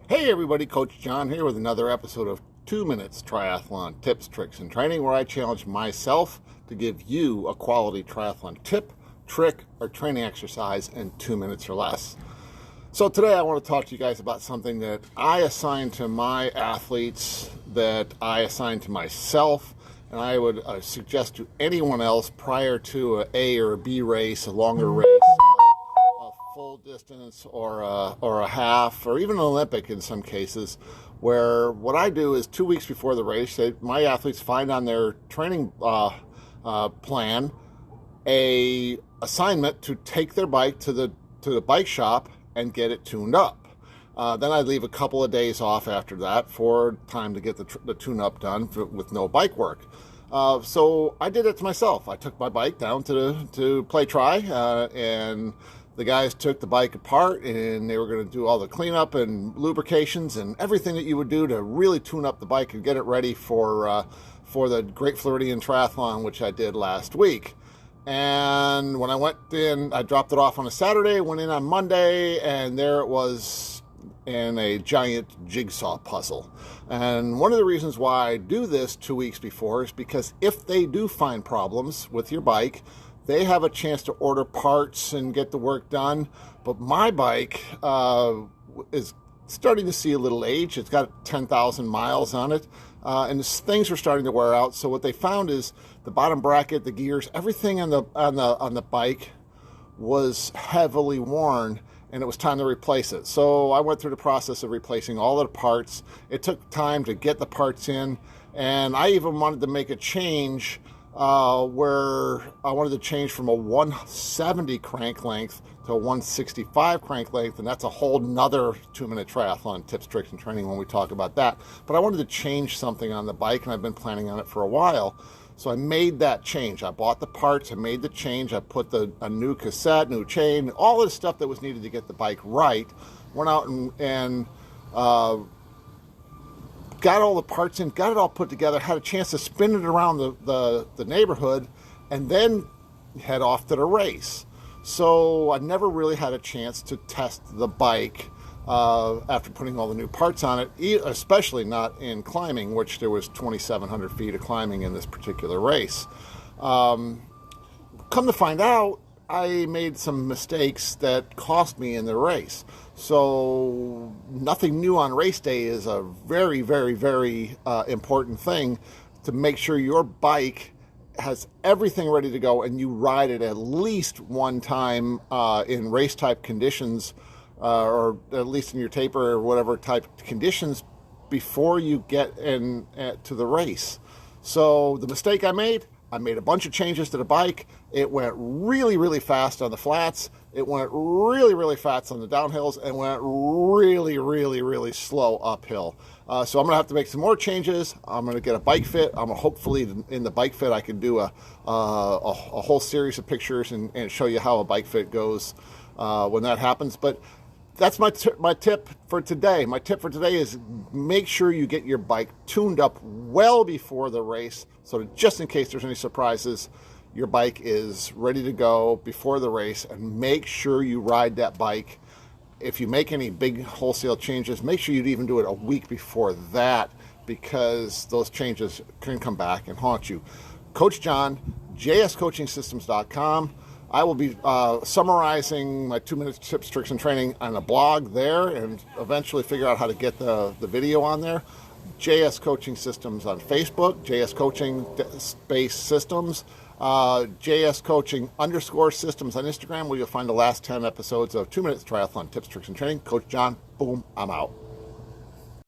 Hey everybody, Coach John here with another episode of 2 Minutes Triathlon Tips, Tricks, and Training, where I challenge myself to give you a quality triathlon tip, trick, or training exercise in 2 minutes or less. So today I want to talk to you guys about something that I assign to my athletes, that I assign to myself, and I would suggest to anyone else prior to an A or a B race, a longer race, full distance or a half, or even an Olympic in some cases, where what I do is 2 weeks before the race, my athletes find on their training plan a assignment to take their bike to the bike shop and get it tuned up. Then I leave a couple of days off after that for time to get the tune-up done with no bike work. So I did it to myself. I took my bike down to play try, and the guys took the bike apart and they were going to do all the cleanup and lubrications and everything that you would do to really tune up the bike and get it ready for the Great Floridian Triathlon, which I did last week. And when I went in, I dropped it off on a Saturday, went in on Monday, and there it was in a giant jigsaw puzzle. And one of the reasons why I do this 2 weeks before is because if they do find problems with your bike, they have a chance to order parts and get the work done. But my bike is starting to see a little age. It's got 10,000 miles on it, and things are starting to wear out. So what they found is the bottom bracket, the gears, everything on the bike was heavily worn, and it was time to replace it. So I went through the process of replacing all of the parts. It took time to get the parts in, and I even wanted to make a change where I wanted to change from a 170 crank length to a 165 crank length, and that's a whole nother 2-minute triathlon tips, tricks, and training when we talk about that. But I wanted to change something on the bike, and I've been planning on it for a while. So I made that change. I bought the parts, I made the change, I put a new cassette, new chain, all the stuff that was needed to get the bike right. Went out and got all the parts in, got it all put together, had a chance to spin it around the neighborhood, and then head off to the race. So I never really had a chance to test the bike after putting all the new parts on it, especially not in climbing, which there was 2,700 feet of climbing in this particular race. Come to find out, I made some mistakes that cost me in the race. So nothing new on race day is a very, very, very important thing to make sure your bike has everything ready to go and you ride it at least one time in race type conditions, or at least in your taper or whatever type conditions before you get to the race. So the mistake I made a bunch of changes to the bike. It went really, really fast on the flats. It went really, really fast on the downhills, and went really, really, really slow uphill. So I'm going to have to make some more changes. I'm going to get a bike fit. Hopefully in the bike fit I can do a whole series of pictures and show you how a bike fit goes when that happens. But that's my tip for today. My tip for today is make sure you get your bike tuned up well before the race, so that just in case there's any surprises, your bike is ready to go before the race. And make sure you ride that bike. If you make any big wholesale changes, make sure you even do it a week before that, because those changes can come back and haunt you. Coach John, jscoachingsystems.com. I will be summarizing my 2-minute tips, tricks, and training on a blog there, and eventually figure out how to get the video on there. JS Coaching Systems on Facebook, JS Coaching Space Systems, JS Coaching _systems on Instagram, where you'll find the last 10 episodes of 2 Minutes Triathlon Tips, Tricks, and Training. Coach John, boom, I'm out.